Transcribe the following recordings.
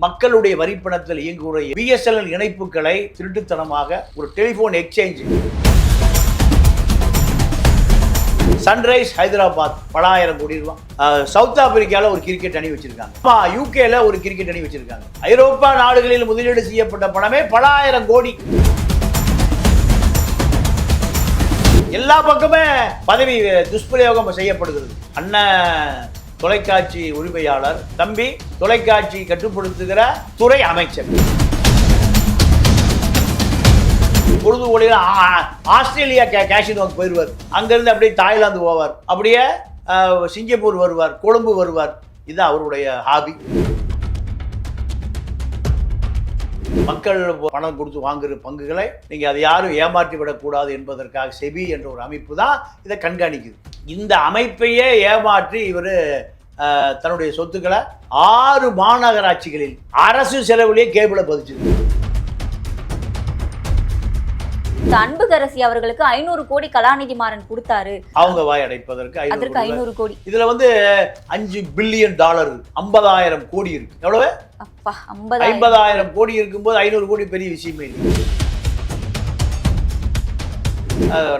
மக்களுடைய வரிப்பணத்தில் இயங்குகிற பிஎஸ்என்எல் இணைப்புகளை திருட்டுத்தனமாக ஒரு டெலிபோன் எக்ஸ்சேஞ்ச் சன்ரைஸ் ஹைதராபாத் பல ஆயிரம் கோடி ரூபாய். சவுத் ஆப்பிரிக்கால ஒரு கிரிக்கெட் அணி வச்சிருக்காங்க. யூகேல ஒரு கிரிக்கெட் அணி வச்சிருக்காங்க. ஐரோப்பா நாடுகளில் முதலீடு செய்யப்பட்ட பணமே பல ஆயிரம் கோடி. எல்லா பக்கமே பதவி துஷ்பிரயோகம் செய்யப்படுகிறது. அண்ணன் தொலைக்காட்சி உரிமையாளர், தம்பி தொலைக்காட்சி கட்டுப்படுத்துகிற துறை அமைச்சர், பொழுதுபோலில் ஆஸ்திரேலியா கேஷினோக்கு போயிடுவார், அங்கிருந்து அப்படியே தாய்லாந்து போவார், அப்படியே சிங்கப்பூர் வருவார், கொழும்பு வருவார். இது அவருடைய ஹாபி. மக்கள் பணம் கொடுத்து வாங்குகிற பங்குகளை நீங்கள் அதை யாரும் ஏமாற்றி விடக்கூடாது என்பதற்காக செபி என்ற ஒரு அமைப்பு தான் இதை கண்காணிக்குது. இந்த அமைப்பையே ஏமாற்றி இவர் தன்னுடைய சொத்துக்களை 6 மாநகராட்சிகளில் அரசு செலவிலேயே கேபிளை பதிச்சிருக்கு. அன்புகரசி அவர்களுக்கு 500 கோடி கலாநிதி மாறன் கொடுத்தாரு. அவங்க வாய் அடைப்பதற்கு 500 கோடி. இதுல $5 பில்லியன் 50,000 கோடி இருக்கு. எவ்வளவு? 50,000 கோடி இருக்கும்போது 500 கோடி பெரிய விஷயமே இல்லை.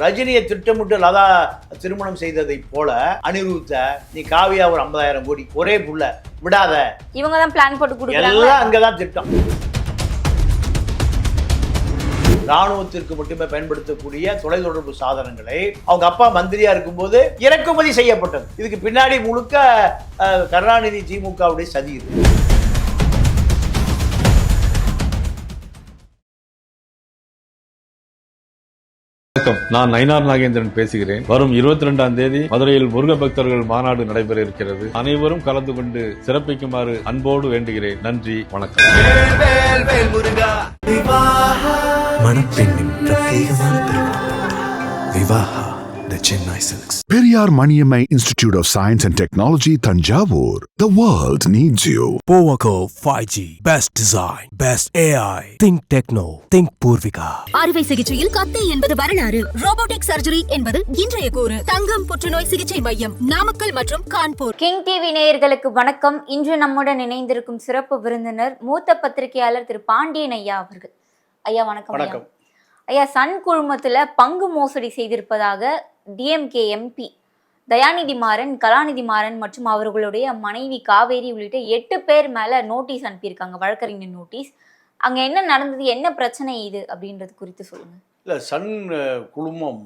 ரஜினியை திட்டமிட்டு லதா திருமணம் செய்ததை போல அனிருத்த நீ காவியா ஒரு 50,000 கோடி ஒரே புள்ள விடாத, இவங்க தான் பிளான் போட்டு கொடுக்குறாங்க. எல்லாம் அங்கதான் திட்டம். ராணுவத்திற்கு மட்டுமே பயன்படுத்தக்கூடிய தொலைத்தொடர்பு சாதனங்களை அவங்க அப்பா மந்திரியா இருக்கும்போது இறக்குமதி செய்யப்பட்டது. இதுக்கு பின்னாடி முழுக்க கருணாநிதி திமுகவுடைய சதி இருக்கு. நான் நயினார் நாகேந்திரன் பேசுகிறேன். வரும் 22ஆம் தேதி மதுரையில் முருக பக்தர்கள் மாநாடு நடைபெற இருக்கிறது. அனைவரும் கலந்து கொண்டு சிறப்பிக்குமாறு அன்போடு வேண்டுகிறேன். நன்றி, வணக்கம். மணப்பெண்ணின் பிரத்யேகமான திருமணம் Vivaha the Chennai Silks. Periyar Maniammai Institute of Science and Technology, Thanjavur. The world needs you. Powaco 5G. Best design. Best AI. Think Techno. Think Purvika. அறுவை சிகிச்சையில் கத்தை என்பது வரலாறு. ரோபோட்டிக் சர்ஜரி என்பது இன்றைய கூறு. தங்கம் புற்றுநோய் சிகிச்சை மையம் நாமக்கல் மற்றும் கான்பூர். கிங் டிவி நேயர்களுக்கு வணக்கம். இன்று நம்முடன் இணைந்திருக்கும் சிறப்பு விருந்தினர் மூத்த பத்திரிகையாளர் திரு பாண்டியன் ஐயா அவர்கள். ஐயா வணக்கம். வணக்கம் ஐயா. சன் குழுமத்துல பங்கு மோசடி செய்திருப்பதாக டிஎம்கே எம்பி தயாநிதி மாறன், கலாநிதி மாறன் மற்றும் அவர்களுடைய மனைவி காவேரி உள்ளிட்ட 8 பேர் மேல நோட்டீஸ் அனுப்பியிருக்காங்க, வழக்கறிஞர் நோட்டீஸ். அங்க என்ன நடந்தது, என்ன பிரச்சனை இது அப்படின்றது குறித்து சொல்லுங்க. இல்ல, சன் குழுமம்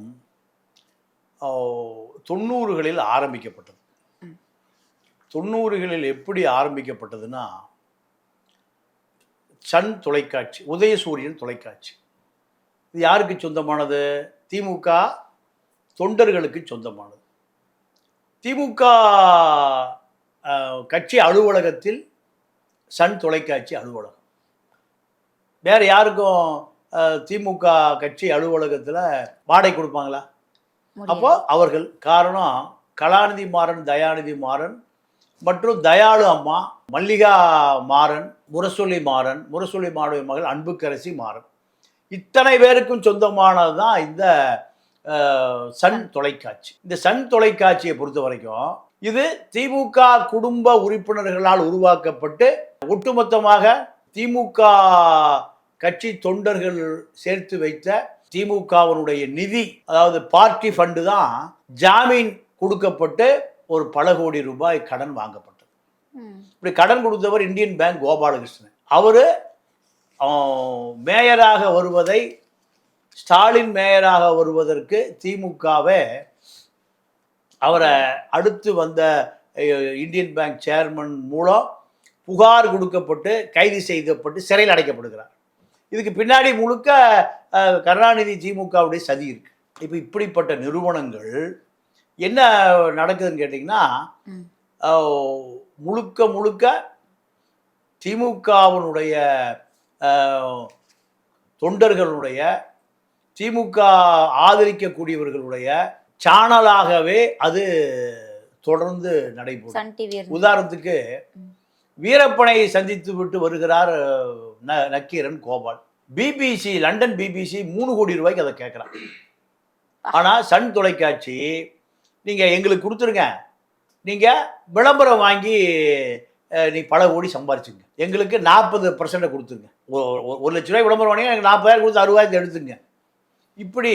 90களில் ஆரம்பிக்கப்பட்டது. 90களில் எப்படி ஆரம்பிக்கப்பட்டதுன்னா, சன் தொலைக்காட்சி, உதயசூரியன் தொலைக்காட்சி, இது யாருக்கு சொந்தமானது? திமுக தொண்டர்களுக்கு சொந்தமானது. திமுக கட்சி அலுவலகத்தில் சன் தொலைக்காட்சி அலுவலகம். வேற யாருக்கும் திமுக கட்சி அலுவலகத்தில் வாடகை கொடுப்பாங்களா? அப்போ அவர்கள் காரணம் கலாநிதி மாறன், தயாநிதி மாறன் மற்றும் தயாளு அம்மா, மல்லிகா மாறன், முரசொலி மாறன், முரசொலி மாறன் மகள் அன்புக்கரசி மாறன், இத்தனை பேருக்கும் சொந்தமானது தான் இந்த சன் தொலைக்காட்சி. இந்த சன் தொலைக்காட்சியை பொறுத்த வரைக்கும் இது திமுக குடும்ப உறுப்பினர்களால் உருவாக்கப்பட்டு ஒட்டுமொத்தமாக திமுக கட்சி தொண்டர்கள் சேர்த்து வைத்த திமுகவினுடைய நிதி, அதாவது பார்ட்டி ஃபண்டு தான் ஜாமீன் கொடுக்கப்பட்டு ஒரு பல கோடி ரூபாய் கடன் வாங்கப்பட்டது. இப்படி கடன் கொடுத்தவர் இந்தியன் பேங்க் கோபாலகிருஷ்ணன். அவரு மேயராக வருவதை, ஸ்டாலின் மேயராக வருவதற்கு திமுகவே அவரை அடுத்து வந்த இந்தியன் பேங்க் சேர்மன் மூலம் புகார் கொடுக்கப்பட்டு கைது செய்யப்பட்டு சிறையில் அடைக்கப்படுகிறார். இதுக்கு பின்னாடி முழுக்க கருணாநிதி திமுகவுடைய சதி இருக்கு. இப்போ இப்படிப்பட்ட நிறுவனங்கள் என்ன நடக்குதுன்னு கேட்டிங்கன்னா, முழுக்க முழுக்க திமுகவினுடைய தொண்டர்களுடைய, திமுக ஆதரிக்கக்கூடியவர்களுடைய சேனலாகவே அது தொடர்ந்து நடைபெறும். உதாரணத்துக்கு வீரப்பனை சந்தித்து விட்டு வருகிறார் Nakkeeran Gopal. BBC, London BBC 3 கோடி ரூபாய்க்கு அதை கேட்குறான். ஆனால் சன் தொலைக்காட்சி நீங்கள் எங்களுக்கு கொடுத்துருங்க, நீங்கள் விளம்பரம் வாங்கி நீ பல கோடி சம்பாரிச்சுங்க, எங்களுக்கு 40% கொடுத்துருங்க, 1,00,000 ரூபாய் விளம்பரம் வாங்கி எனக்கு 40,000 கொடுத்து 60,000 எடுத்துங்க. இப்படி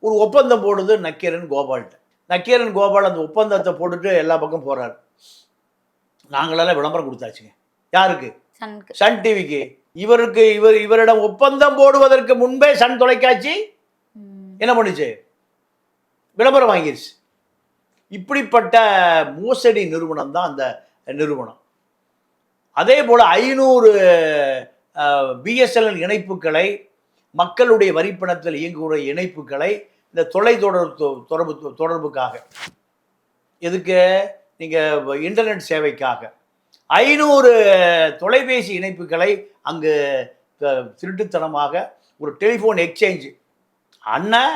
ஒரு ஒப்பந்தம் போடுது நக்கீரன் கோபால்கிட்ட. நக்கீரன் கோபால் அந்த ஒப்பந்தத்தை போட்டுட்டு எல்லா பக்கம் போறாரு. நாங்களெல்லாம் விளம்பரம் கொடுத்தாச்சுங்க. யாருக்கு? சன் டிவிக்கு. இவரிடம் ஒப்பந்தம் போடுவதற்கு முன்பே சன் தொலைக்காட்சி என்ன பண்ணுச்சு? விளம்பரம் வாங்கிருச்சு. இப்படிப்பட்ட மோசடி நிறுவனம் தான் அந்த நிறுவனம். அதே போல 500 பிஎஸ்என்எல் இணைப்புகளை, மக்களுடைய வரிப்பணத்தில் இயங்குகிற இணைப்புகளை இந்த தொடர்புக்காக, எதுக்கு? நீங்கள் இன்டர்நெட் சேவைக்காக 500 தொலைபேசி இணைப்புகளை அங்கு திருட்டுத்தனமாக ஒரு டெலிஃபோன் எக்ஸ்சேஞ்சு. அண்ணன்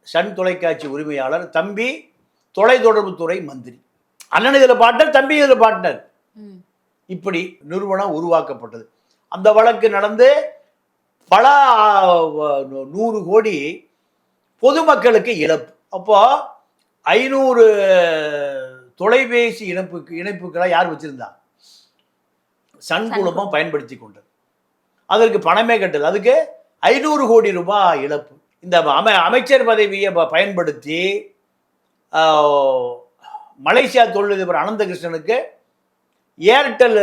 சன் தொலைக்காட்சி உரிமையாளர், தம்பி தொலைத்தொடர்புத்துறை மந்திரி. அண்ணன் இதில் பார்ட்னர், தம்பி இதில் பார்ட்னர். இப்படி நிறுவனம் உருவாக்கப்பட்டது. அந்த வழக்கு நடந்து பல 100 கோடி பொதுமக்களுக்கு இழப்பு. அப்போ 500 தொலைபேசி இணைப்புகளை யார் வச்சிருந்தா? சன் குழுமம் பயன்படுத்தி கொண்டது. அதற்கு பணமே கட்டது. அதுக்கு 500 கோடி ரூபாய் இழப்பு. இந்த அமைச்சர் பதவியை பயன்படுத்தி மலேசியா தொழிலதிபர் அனந்தகிருஷ்ணனுக்கு ஏர்டெல்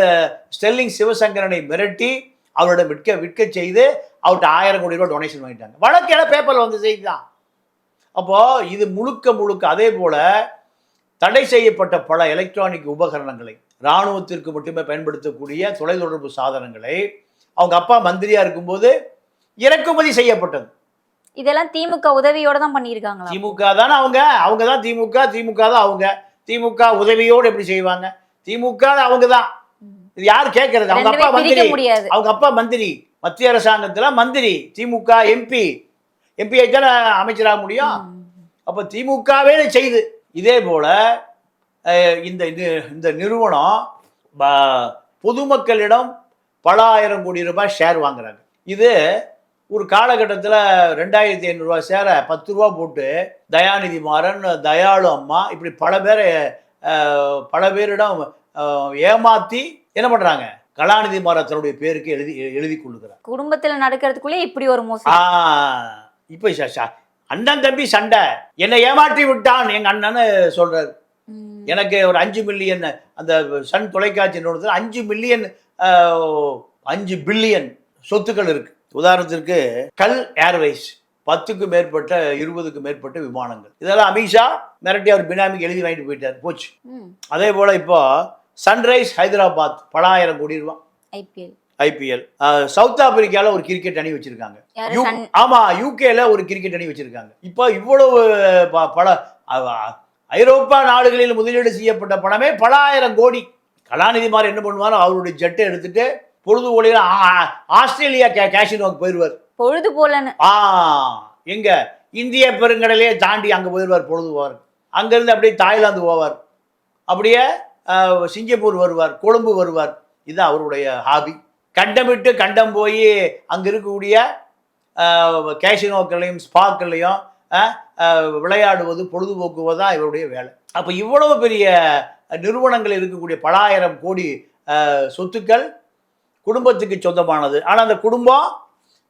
ஸ்டெர்லிங் சிவசங்கரனை மிரட்டி அவரிடம் விற்க செய்து அவர்கிட்ட 1000 கோடி ரூபாய் டொனேஷன் வாங்கிட்டாங்க. வழக்கெல்லாம் பேப்பரில் வந்து செய்தி தான். அப்போ இது முழுக்க அதே போல தடை செய்யப்பட்ட பல எலக்ட்ரானிக் உபகரணங்களை, இராணுவத்திற்கு மட்டுமே பயன்படுத்தக்கூடிய தொலைத்தொடர்பு சாதனங்களை அவங்க அப்பா மந்திரியா இருக்கும்போது இறக்குமதி செய்யப்பட்டது. இதெல்லாம் திமுக உதவியோட தான் பண்ணியிருக்காங்க. திமுக தானே அவங்க தான் திமுக தான் அவங்க. திமுக உதவியோடு எப்படி செய்வாங்க? திமுக அவங்க தான். இது யார் கேட்கறது? அவங்க அப்பா மந்திரி. அவங்க அப்பா மந்திரி, மத்திய அரசாங்கத்துல மந்திரி, திமுக எம்பி தானே அமைச்சராக முடியும். அப்ப திமுகவே செய்து. இதே போல இந்த நிறுவனம் பொதுமக்களிடம் பல 1000 கோடி ரூபாய் ஷேர் வாங்குறாங்க. இது ஒரு காலகட்டத்தில் 2500 ரூபாய் ஷேரை 10 ரூபா போட்டு தயாநிதி மாறன், தயாளு அம்மா, இப்படி பல பேரிடம் ஏமாத்தி என்ன பண்றாங்க? கலாநிதி மாறன் தன்னுடைய பேருக்கு எழுதி கொள்ளுகிறார். குடும்பத்தில் நடக்கிறதுக்குள்ளே இப்படி ஒரு மோசடி. இப்ப அண்ணன் தம்பி சண்டை, என்னை ஏமாற்றி விட்டான் எங்க அண்ணன்னு சொல்றாரு. எனக்கு ஒரு 5 மில்லியன் அந்த சன் தொலைக்காட்சி நிறுவனத்தில் 5 பில்லியன் சொத்துக்கள் இருக்கு. உதாரணத்திற்கு கல் ஏர்வைஸ் 10க்கும் மேற்பட்ட 20க்கும் மேற்பட்ட விமானங்கள். இதெல்லாம் அமித்ஷா மிரட்டி அவர் பினாமிக்கு எழுதி வாங்கிட்டு போயிட்டார், போச்சு. அதே போல இப்போ சன்ரைஸ் ஹைதராபாத் பல 1000 கோடி ரூபாய் ஐபிஎல். சவுத் ஆப்பிரிக்கால ஒரு கிரிக்கெட் அணி வச்சிருக்காங்க. ஆமா, யூகேல ஒரு கிரிக்கெட் அணி வச்சிருக்காங்க. இப்போ இவ்வளவு பல ஐரோப்பா நாடுகளில் முதலீடு செய்யப்பட்ட பணமே பல 1000 கோடி. கலாநிதி மாதிரி என்ன பண்ணுவாரோ, அவருடைய ஜெட்டை எடுத்துட்டு பொழுது போல ஆஸ்திரேலியா கேஷினோக்கு போயிடுவார். பொழுது போலன்னு எங்க இந்திய பெருங்கடலையே தாண்டி அங்க போயிடுவார், பொழுது போவார். அங்கிருந்து அப்படியே தாய்லாந்து போவார், அப்படியே சிங்கப்பூர் வருவார், கொழும்பு வருவார். இதுதான் அவருடைய ஹாபி. கண்டம் போய் அங்க இருக்கக்கூடிய கேஷினோக்களையும் ஸ்பாக்களையும் விளையாடுவது, பொழுதுபோக்குவதுதான் இவருடைய வேலை. அப்ப இவ்வளவு பெரிய நிறுவனங்கள் இருக்கக்கூடிய பல 1000 கோடி சொத்துக்கள் குடும்பத்துக்கு சொந்தமானது. ஆனா அந்த குடும்பம்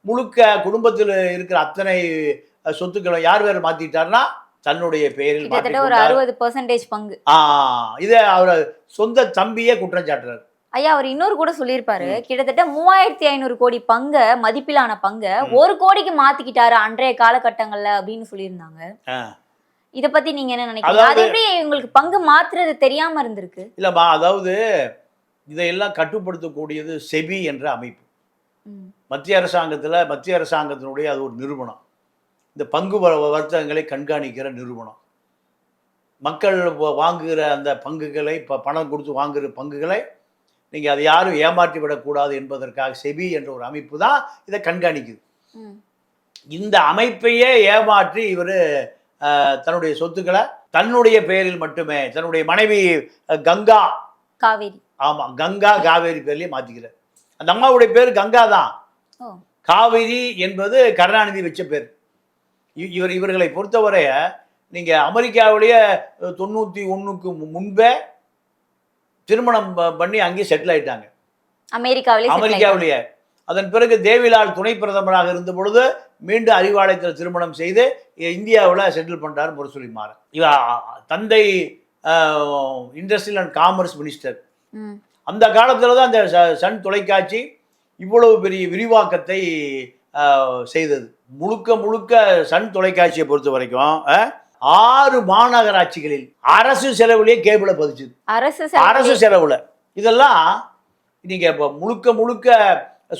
முழுக்க, குடும்பத்தில் இருக்கிற அத்தனை சொத்துக்களை யார் வேற மாத்திட்டாருன்னா தன்னுடைய பெயரில் ஒரு 60% பங்கு. இதை அவர் சொந்த தம்பியே குற்றம் சாட்டுறாரு. ஐயா, அவர் இன்னொரு கூட சொல்லியிருப்பாரு, கிட்டத்தட்ட 3500 கோடி பங்க, மதிப்பிலான பங்க 1 கோடிக்கு மாத்திக்கிட்டாரு அன்றைய காலகட்டங்கள்ல அப்படின்னு சொல்லியிருந்தாங்க. இத பத்தி நீங்க என்ன நினைக்கிறீங்க? அது எப்படி உங்களுக்கு பங்கு மாத்துறது தெரியாம இருந்திருக்கு? இல்லம்மா, அதாவது இதையெல்லாம் கட்டுப்படுத்தக்கூடியது செபி என்ற அமைப்பு. மத்திய அரசாங்கத்தினுடைய அது ஒரு நிறுவனம். இந்த பங்கு வர்த்தகங்களை கண்காணிக்கிற நிறுவனம். மக்கள் வாங்குகிற அந்த பங்குகளை, பணம் கொடுத்து வாங்குகிற பங்குகளை நீங்கள் அதை யாரும் ஏமாற்றி விடக்கூடாது என்பதற்காக செபி என்ற ஒரு அமைப்பு தான் இதை கண்காணிக்குது. இந்த அமைப்பையே ஏமாற்றி இவர் தன்னுடைய சொத்துக்களை தன்னுடைய பெயரில் மட்டுமே, தன்னுடைய மனைவி கங்கா காவேரி, ஆமாம், கங்கா காவேரி பேர்லேயே மாற்றிக்கிறார். அந்த அம்மாவுடைய பேர் கங்கா தான். காவேரி என்பது கருணாநிதி வச்ச பேர். இவர்களை பொறுத்தவரைய நீங்கள் அமெரிக்காவிலேயே 91க்கு முன்பே திருமணம் பண்ணி அங்கேயே செட்டில் ஆயிட்டாங்க அமெரிக்காவிலேயே. அதன் பிறகு தேவிலால் துணை பிரதமராக இருந்த பொழுது மீண்டும் அறிவாலயத்தில் திருமணம் செய்து இந்தியாவில் செட்டில் பண்றார் முரசொலி மாறன். தந்தை இண்டஸ்ட்ரியல் அண்ட் காமர்ஸ் மினிஸ்டர். அந்த காலத்துல தான் அந்த சன் தொலைக்காட்சி இவ்வளவு பெரிய விரிவாக்கத்தை செய்தது. முழுக்க முழுக்க சன் தொலைக்காட்சியை பொறுத்த வரைக்கும் 6 மாநகராட்சிகளில் அரசு செலவுலயே கேபிளை பதிச்சுது. அரசு செலவுல. இதெல்லாம் நீங்க இப்போ முழுக்க முழுக்க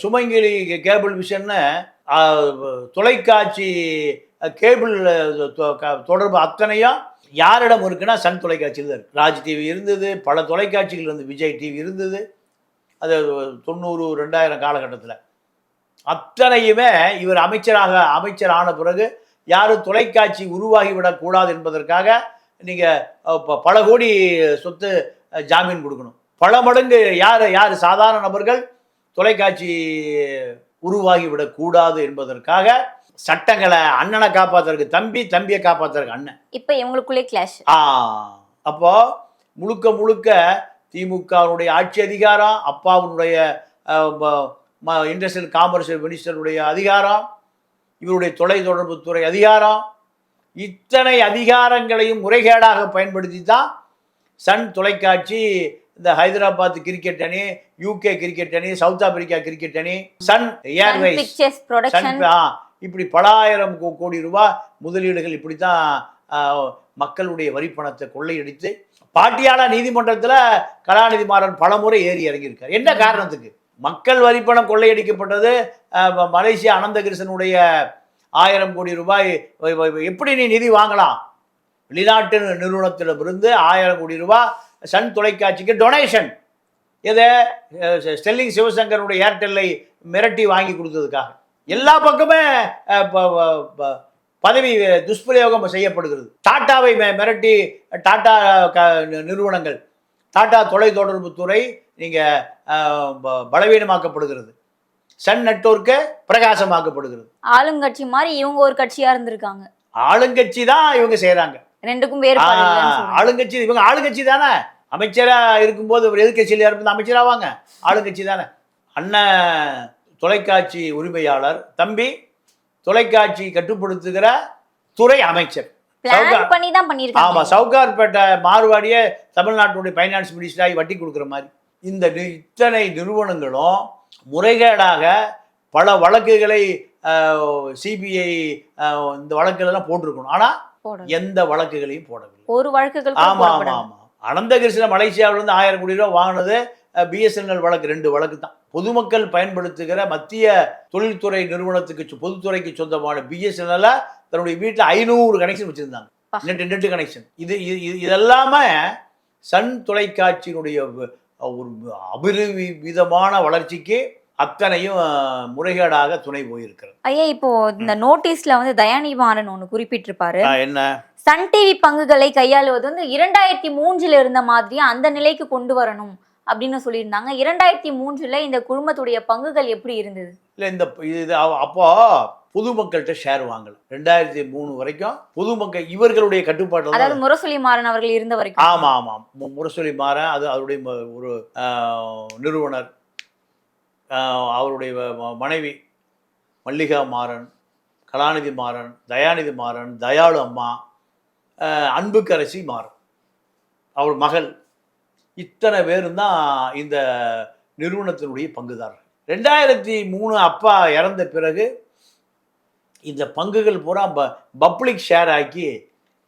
சுமங்கலி கேபிள் விஷன்னு தொலைக்காட்சி கேபிள் தொடர்பு அத்தனையும் யாரிடம் இருக்குன்னா சன் தொலைக்காட்சியில் தான் இருக்கு. ராஜ் டிவி இருந்தது, பல தொலைக்காட்சிகள் இருந்தது, விஜய் டிவி இருந்தது. அது 90, 2000 காலகட்டத்தில் அத்தனையுமே இவர் அமைச்சர் ஆன பிறகு யாரும் தொலைக்காட்சி உருவாகிவிடக்கூடாது என்பதற்காக நீங்கள் பல கோடி சொத்து ஜாமீன் கொடுக்கணும். பல மடங்கு யார் சாதாரண நபர்கள் தொலைக்காட்சி உருவாகிவிடக்கூடாது என்பதற்காக சட்டங்களை அண்ணனை காப்பாத்துறதுக்கு தம்பியை காப்பாத்துறதுக்கு அண்ணன். இப்போ இவங்களுக்குள்ளே கிளாஷ். அப்போ முழுக்க முழுக்க திமுகவுடைய ஆட்சி அதிகாரம், அப்பாவுடைய இண்டஸ்ட்ரியல் காமர்ஸ் மினிஸ்டருடைய அதிகாரம், இவருடைய தொலைத்தொடர்புத்துறை அதிகாரம், இத்தனை அதிகாரங்களையும் முறைகேடாக பயன்படுத்தி தான் சன் தொலைக்காட்சி இந்த ஹைதராபாத் கிரிக்கெட் அணி, யூகே கிரிக்கெட் அணி, சவுத் ஆப்பிரிக்கா கிரிக்கெட் அணி, சன் ஏர்வேஸ், இப்படி பல ஆயிரம் கோடி ரூபாய் முதலீடுகள் இப்படித்தான் மக்களுடைய வரிப்பணத்தை கொள்ளையடித்து பாட்டியாலா நீதிமன்றத்தில் கலாநிதி மாறன் பலமுறை ஏறி இறங்கியிருக்கார். என்ன காரணத்துக்கு? மக்கள் வரிப்பணம் கொள்ளையடிக்கப்பட்டது. மலேசியா அனந்தகிருஷ்ணனுடைய 1000 கோடி ரூபாய் எப்படி நீ நிதி வாங்கலாம்? வெளிநாட்டு நிறுவனத்திடமிருந்து 1000 கோடி ரூபாய் சன் தொலைக்காட்சிக்கு டொனேஷன். எதை? ஸ்டெல்லிங் சிவசங்கருடைய ஏர்டெல்லை மிரட்டி வாங்கி கொடுத்ததுக்காக. எல்லா பக்கமே பதவி துஷ்பிரயோகம் செய்யப்படுகிறது. டாட்டாவை மிரட்டி டாட்டா நிறுவனங்கள், டாட்டா தொலைத்தொடர்புத்துறை பலவீனமாக்கப்படுகிறது. சன் நெட்வொர்க்கு பிரகாசமாக்கப்படுகிறது. ஆளுங்கட்சி மாதிரி இவங்க ஒரு கட்சியா இருந்திருக்காங்க. ஆளுங்கட்சி தான் இவங்க செய்யறாங்க. ரெண்டுக்கும் வேறுபாடு. ஆளுங்கட்சி இவங்க ஆளுங்கட்சி தானே. அமைச்சரா இருக்கும்போது ஒரு எதிர்கட்சியில் இருப்பது அமைச்சராவாங்க. ஆளுங்கட்சி தானே. அண்ணன் தொலைக்காட்சி உரிமையாளர், தம்பி தொலைக்காட்சி கட்டுப்படுத்துகிற துறை அமைச்சர். ஆமா, சவுகார்பேட்டை மார்வாடிய தமிழ்நாட்டுடைய ஃபைனான்ஸ் மினிஸ்டராகி வட்டி கொடுக்குற மாதிரி இந்த இத்தனை நிறுவனங்களும் முறைகேடாக பல வழக்குகளை சிபிஐ இந்த வழக்குகளெல்லாம் போட்டிருக்கணும். ஆனா எந்த வழக்குகளையும் போடவில்லை. ஒரு வழக்குகள். ஆமா ஆமா ஆமா. அனந்தகிருஷ்ண மலேசியாவிலிருந்து 1000 கோடி ரூபாய் வாங்கினது பிஎஸ்என்எல் வழக்கு 2 வழக்கு தான். பொதுமக்கள் பயன்படுத்துகிற மத்திய தொழில்துறை நிறுவனத்துக்கு பொதுத்துறைக்கு சொந்தமான பிஎஸ்என்எல் தன்னுடைய வீட்டில் 500 கனெக்ஷன் வச்சிருந்தாங்க. Net connection. இதெல்லாமே சன் தொலைக்காட்சியினுடைய ஒரு அபரிவிதமான வளர்ச்சிக்கு அத்தனையும் முறைகேடாக துணை போயிருக்கிறது. ஐயா, இப்போ இந்த நோட்டீஸ்ல தயாநிதி மாறன் ஒன்று குறிப்பிட்டிருப்பாரு. என்ன? சன் டிவி பங்குகளை கையாளுவது 2003 இருந்த மாதிரியே அந்த நிலைக்கு கொண்டு வரணும் அப்படின்னு சொல்லியிருந்தாங்க. 2003 இந்த குழுமத்துடைய பங்குகள் எப்படி இருந்தது? இல்லை, இது அப்போ பொதுமக்கள்கிட்ட ஷேர் வாங்கல. 2003 வரைக்கும் பொதுமக்கள் இவர்களுடைய கட்டுப்பாடு, அதாவது முரசொலி மாறன் அவர்கள் இருந்த வரைக்கும். ஆமா ஆமா, முரசொலி மாறன் அது அவருடைய ஒரு நிறுவனர், அவருடைய மனைவி மல்லிகா மாறன், கலாநிதி மாறன், தயாநிதி மாறன், தயாளு அம்மா, அன்புக்கரசி மாறன் அவர் மகள், இத்தனை பேரும் தான் இந்த நிறுவனத்தினுடைய பங்குதாரர்கள். 2003 அப்பா இறந்த பிறகு இந்த பங்குகள் பூரா பப்ளிக் ஷேர் ஆக்கி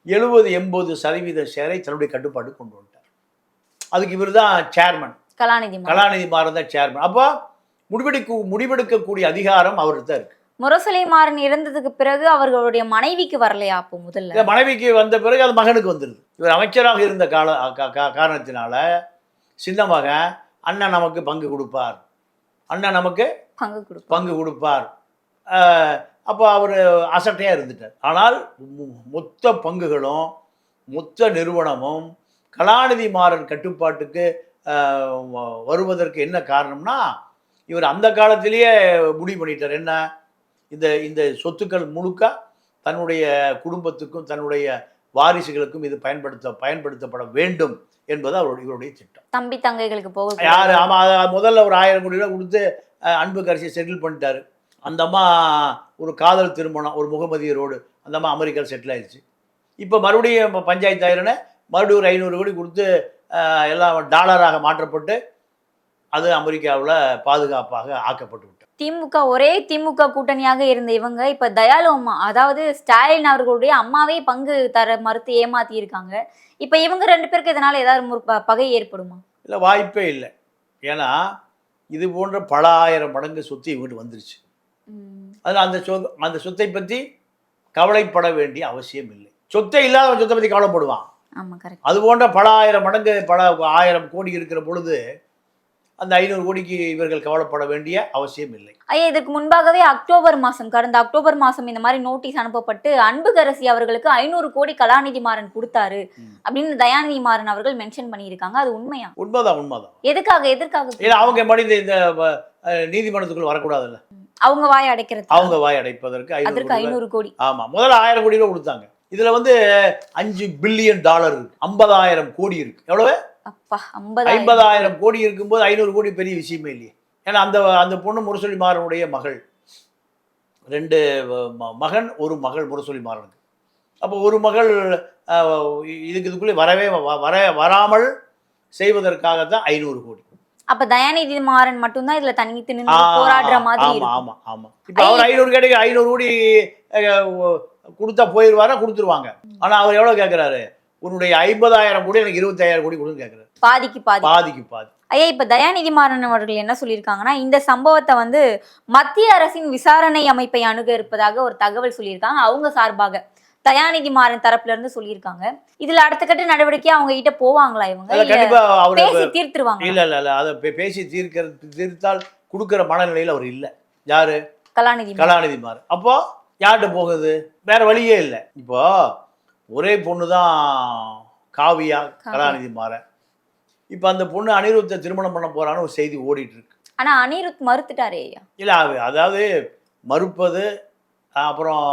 70-80% ஷேரை தன்னுடைய கட்டுப்பாடு கொண்டு வந்துட்டார். அதுக்கு இவர் தான் சேர்மன். கலாநிதி மாறன் தான் சேர்மன். அப்போ முடிவெடுக்கக்கூடிய அதிகாரம் அவருக்கு தான் இருக்கு. முரசொலி மாறன் இறந்ததுக்கு பிறகு அவர்களுடைய மனைவிக்கு வரலையா? அப்போ முதல்ல மனைவிக்கு வந்த பிறகு அது மகனுக்கு வந்துடுது. இவர் அமைச்சராக இருந்த காரணத்தினால சின்ன மகன் அண்ணன் நமக்கு பங்கு கொடுப்பார், அண்ணன் நமக்கு பங்கு கொடுப்பார். அப்போ அவர் அசட்டையாக இருந்துட்டார். ஆனால் மொத்த பங்குகளும் மொத்த நிறுவனமும் கலாநிதி மாறன் கட்டுப்பாட்டுக்கு வருவதற்கு என்ன காரணம்னா, இவர் அந்த காலத்திலேயே முடிவு பண்ணிட்டார். என்ன? இந்த சொத்துக்கள் முழுக்க தன்னுடைய குடும்பத்துக்கும் தன்னுடைய வாரிசுகளுக்கும் இது பயன்படுத்தப்பட வேண்டும் என்பது இவருடைய திட்டம். தம்பி தங்கைகளுக்கு போக யார் ஆமாம், முதல்ல ஒரு 1000 கோடி ரூபா கொடுத்து அன்புக்கரசியை செட்டில் பண்ணிட்டாரு. அந்த அம்மா ஒரு காதல் திருமணம், ஒரு முகமதியரோடு அந்த அம்மா அமெரிக்காவில் செட்டில் ஆயிடுச்சு. இப்போ மறுபடியும் பஞ்சாயத்து ஆயிரன்னு மறுபடியும் ஒரு 500 கோடி கொடுத்து எல்லாம் டாலராக மாற்றப்பட்டு அது அமெரிக்காவில் பாதுகாப்பாக ஆக்கப்பட்டு விட்டார். திமுக ஒரே திமுக கூட்டணியாக இருந்த இவங்க இப்ப தயாளு அம்மா, அதாவது ஸ்டாலின் அவர்களுடைய அம்மாவே பங்கு தர மறுத்து ஏமாத்தி இருக்காங்க. இப்ப இவங்க 2 பேருக்கு இதனால ஏதாவது பகை ஏற்படுமா? இல்லை, வாய்ப்பே இல்லை. ஏன்னா இது போன்ற பல ஆயிரம் மடங்கு சொத்து இவங்கிட்ட வந்துருச்சு. அதனால் அந்த சொத்தை பற்றி கவலைப்பட வேண்டிய அவசியம் இல்லை. சொத்தை இல்லாத சொத்தை பற்றி கவலைப்படுவான். ஆமா, கரெக்ட். அது போன்ற பல ஆயிரம் மடங்கு பல 1000 கோடி இருக்கிற பொழுது அந்த 500 கோடிக்கு இவர்கள் கவலைப்பட வேண்டிய அவசியம் இல்லை. ஐயா, இதுக்கு முன்பாகவே கடந்த அக்டோபர் மாசம் இந்த மாதிரி நோட்டீஸ் அனுப்பப்பட்டு அன்புக்கரசி அவர்களுக்கு 500 கோடி கலாநிதி மாறன் கொடுத்தாரு அப்படின்னு தயாநிதி மாறன் அவர்கள் மென்ஷன் பண்ணியிருக்காங்க. அது உண்மையா? உண்மைதான். எதற்காக? ஏன்னா அவங்க மனித இந்த நீதிமன்றத்துக்குள்ள வரக்கூடாதுல்ல, அவங்க வாய் அடைக்கிறது, அவங்க வாய் அடைப்பதற்கு 500 கோடி. ஆமா, முதல்ல 1000 கோடி ரூபா கொடுத்தாங்க. இதுல $5 பில்லியன் இருக்கு, 50,000 கோடி இருக்கு. எவ்வளவு? அப்பா, 50,000 கோடி இருக்கும்போது 500 கோடி பெரிய விஷயமே இல்லையே. ஏன்னா அந்த பொண்ணு முரசொலி மாறனுடைய மகள், 2 மகன் 1 மகள் முரசொலி மாறனுக்கு. அப்போ ஒரு மகள் இதுக்குள்ளே வராமல் செய்வதற்காகத்தான் 500 கோடி. அப்ப தயாநிதி மாறன் மட்டும்தான் இதுல தனித்து நின்று போராடுற மாதிரி. ஆமா. இப்ப அவர் 500 கோடி கொடுத்தா போயிருவாரா? கொடுத்துருவாங்க. ஆனா அவர் எவ்வளவு கேட்கிறாரு? உன்னுடைய 50,000 கோடி எனக்கு 25,000 கோடி கொடுன்னு கேட்கிறாரு. பாதிக்கு பாதி. ஐயா, இப்ப தயாநிதி மாறன் அவர்கள் என்ன சொல்லியிருக்காங்கன்னா, இந்த சம்பவத்தை மத்திய அரசின் விசாரணை அமைப்பை அணுக இருப்பதாக ஒரு தகவல் சொல்லியிருக்காங்க. அவங்க சார்பாக தயாநிதி மாறன் தரப்புல இருந்து சொல்லியிருக்காங்க. இதுல அடுத்த கட்ட நடவடிக்கை அவங்க கிட்ட போவாங்களா? இவங்க கண்டிப்பா பேசி தீர்த்துருவாங்க? இல்ல அதை பேசி தீர்த்தால் கொடுக்கிற மனநிலையில் அவர் இல்லை. யாரு? கலாநிதி மாறன். அப்போ யார்கிட்ட போகுது? வேற வழியே இல்லை. இப்போ ஒரே பொண்ணு தான் காவியா, கலாநிதி மாறன். இப்போ அந்த பொண்ணு அனிருத்தை திருமணம் பண்ண போறான்னு ஒரு செய்தி ஓடிட்டு இருக்கு. ஆனா அனிருத் மறுத்துட்டாரே. இல்ல, அதாவது மறுப்பது அப்புறம்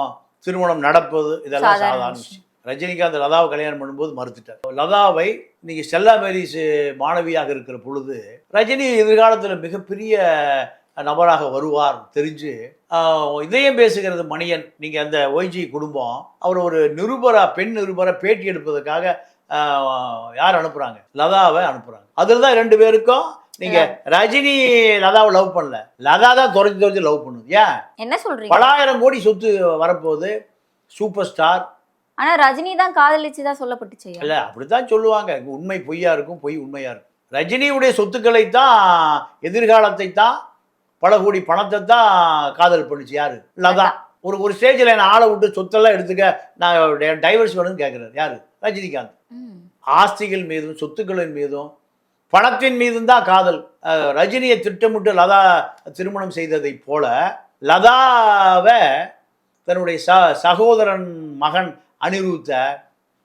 திருமணம் நடப்பது இதெல்லாம் சாதாரண விஷயம். ரஜினிகாந்த் லதாவை கல்யாணம் பண்ணும்போது மறுத்துட்டார். லதாவை இன்னைக்கு ஸ்டெல்லா மேரிஸ் மாணவியாக இருக்கிற பொழுது ரஜினி எதிர்காலத்தில் மிகப்பெரிய நபராக வருவார் தெரிஞ்சு இதயம் பேசுகிறது மணியன், நீங்க அந்த ஒய்ஜி குடும்பம், அவர் ஒரு பெண் நிருபரை பேட்டி எடுப்பதற்காக யார் அனுப்புறாங்க? லதாவை அனுப்புறாங்க. அதுல தான் 2 பேருக்கும் நீங்க ரஜினி லதாவை லவ் பண்ணல, லதா தான் துறைஞ்சு லவ் பண்ணுது. ஏன்? என்ன சொல்றீங்க? 10,000 கோடி சொத்து வரப்போகுது, சூப்பர் ஸ்டார். ஆனா ரஜினி தான் காதலிச்சுதான் சொல்லப்பட்டுச்சு. இல்ல, அப்படித்தான் சொல்லுவாங்க. உண்மை பொய்யா இருக்கும், பொய் உண்மையா இருக்கும். ரஜினியுடைய சொத்துக்களை தான், எதிர்காலத்தை தான், பல கோடி பணத்தை தான் காதல் பண்ணுச்சு. யாரு? லதா. ஒரு ஸ்டேஜில் என்ன ஆளை விட்டு சொத்தெல்லாம் எடுத்துக்க, நான் டைவர்ஸ் வேணும்னு கேட்கிறாரு. யாரு? ரஜினிகாந்த். ஆஸ்திகள் மீதும் சொத்துக்களின் மீதும் பணத்தின் மீதும் தான் காதல். ரஜினியை திட்டமிட்டு லதா திருமணம் செய்ததை போல லதாவை தன்னுடைய சகோதரன் மகன் அனிருத்த,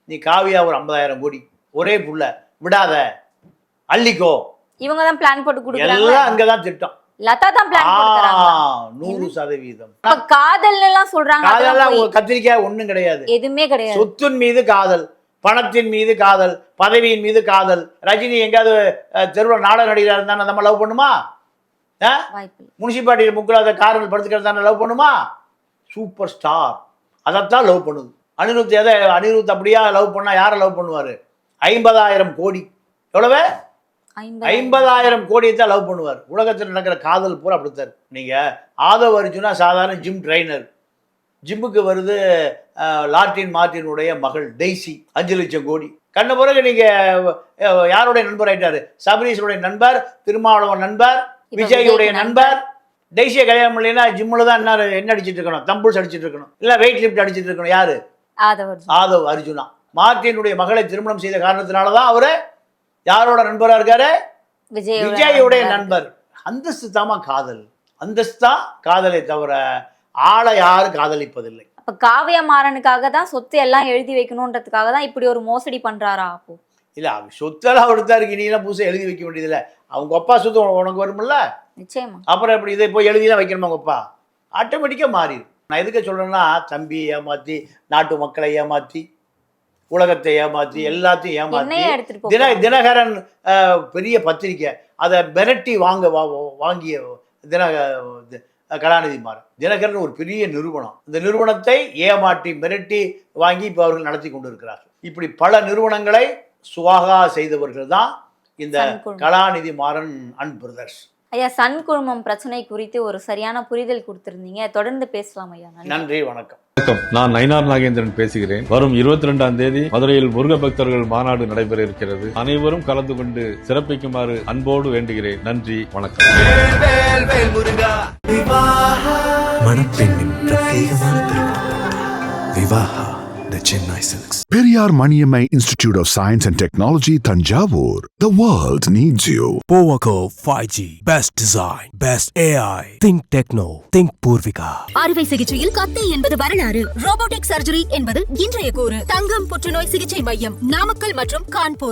நீ காவியா ஒரு 50,000 கோடி ஒரே புள்ள விடாத, அள்ளிக்கோ. இவங்க தான் பிளான் போட்டு கொடுக்குறாங்க. எல்லாம் அங்கதான் திட்டம். லதா தான் பிளான் போடுறாங்க. 100%. காதல் எல்லாம் சொல்றாங்க. அதெல்லாம் கத்திரிக்காய் ஒண்ணும் கிடையாது, எதுவுமே கிடையாது. சொத்தின் மீது காதல், பணத்தின் மீது காதல், பதவியின் மீது காதல். ரஜினி எங்காவது தெருவில் நாடக நடிகராக இருந்தா நம்ம லவ் பண்ணுமா? முனிசிபாலிட்டியில் முக்கிய கார்கள் படுத்துக்கிறது தானே லவ் பண்ணுமா? சூப்பர் ஸ்டார் அதைத்தான் லவ் பண்ணுது. அனிருத் அப்படியா லவ் பண்ணா யாரை லவ் பண்ணுவாரு? 50,000 கோடி. எவ்வளவு? 50,000 கோடியை தான் லவ் பண்ணுவார். உலகத்தில் நடக்கிற காதல் பூரா அப்படித்தான். நீங்க ஆதவ் அர்ஜுனா சாதாரண ஜிம் ட்ரைனர், ஜிம்முக்கு வருது லார்டின் மார்டினுடைய மகள் டெய்சி, 5 லட்சம் கோடி. கண்ண பிறகு நீங்க யாருடைய நண்பர் ஆயிட்டாரு? சபரீஷனுடைய நண்பர், திருமாவளவன் நண்பர், விஜயுடைய நண்பர். டெய்சியை கல்யாணம் பண்ணலைன்னா ஜிம்மில் தான் என்ன அடிச்சுட்டு இருக்கணும்? தம்புல்ஸ் அடிச்சுட்டு இருக்கணும், இல்லை வெயிட் லிஃப்ட் அடிச்சுட்டு இருக்கணும். யாரு? ஆதவ் அர்ஜுனா. மார்டினுடைய மகளை திருமணம் செய்த காரணத்தினாலதான் அவரு யாரோட நண்பரா இருக்காரு? விஜயுடைய நண்பர். அந்தஸ்து தாமா காதல், அந்தஸ்து தான் காதலை தவிர ஆளை யாரும் காதலிப்பதில்லை. அப்ப காவியா மாறனுக்காக தான் சொத்து எல்லாம் எழுதி வைக்கணும்ன்றதுக்காக தான் இப்படி ஒரு மோசடி பண்றாரா? அப்போ இல்ல, சொத்தெல்லாம் அவருதான் இருக்கு, நீ எல்லாம் புதுசாக எழுதி வைக்க வேண்டியதில்லை. அவங்க அப்பா சொத்து உனக்கு வரும்ல, நிச்சயமா. அப்புறம் எப்படி இதை போய் எழுதிலாம் வைக்கணுமா? அவங்க அப்பா ஆட்டோமேட்டிக்கா மாறிடும். நான் எதுக்கு சொல்றேன்னா, தம்பி ஏமாத்தி, நாட்டு மக்களை ஏமாத்தி, உலகத்தை ஏமாற்றி எல்லாத்தையும் ஏமாற்றி என்னையே எடுத்துட்டு போக தினகரன் பெரிய பத்திரிக்கை அதை மிரட்டி வாங்கிய கலாநிதி மாறன். தினகரன் ஒரு பெரிய நிறுவனம், இந்த நிறுவனத்தை ஏமாற்றி மிரட்டி வாங்கி இப்போ அவர்கள் நடத்தி கொண்டு இருக்கிறார்கள். இப்படி பல நிறுவனங்களை சுவாகா செய்தவர்கள் தான் இந்த கலாநிதி மாறன் அண்ட் பிரதர்ஸ். ஐயா, சன் குழுமம் பிரச்சனை குறித்து ஒரு சரியான புரிதல் கொடுத்திருந்தீங்க. தொடர்ந்து பேசலாம் ஐயா. நன்றி, வணக்கம். வணக்கம், நான் நயினார் நாகேந்திரன் பேசுகிறேன். வரும் 22ஆம் தேதி மதுரையில் முருக பக்தர்கள் மாநாடு நடைபெற இருக்கிறது. அனைவரும் கலந்து கொண்டு சிறப்பிக்குமாறு அன்போடு வேண்டுகிறேன். நன்றி, வணக்கம். மணப்பெண்ணின் பிரத்யேகமான திருமணம் Vivaha the Chennai Silks. Periyar Maniammai Institute of Science and Technology, Thanjavur. The world needs you. Powaco 5G. Best design. Best AI. Think Techno. Think Purvika. அறுவை சிகிச்சையில் கத்தை என்பது வரலாறு, ரோபோட்டிக் சர்ஜரி என்பது இன்றைய கூறு. தங்கம் புற்றுநோய் சிகிச்சை மையம், நாமக்கல் மற்றும் கான்பூர்.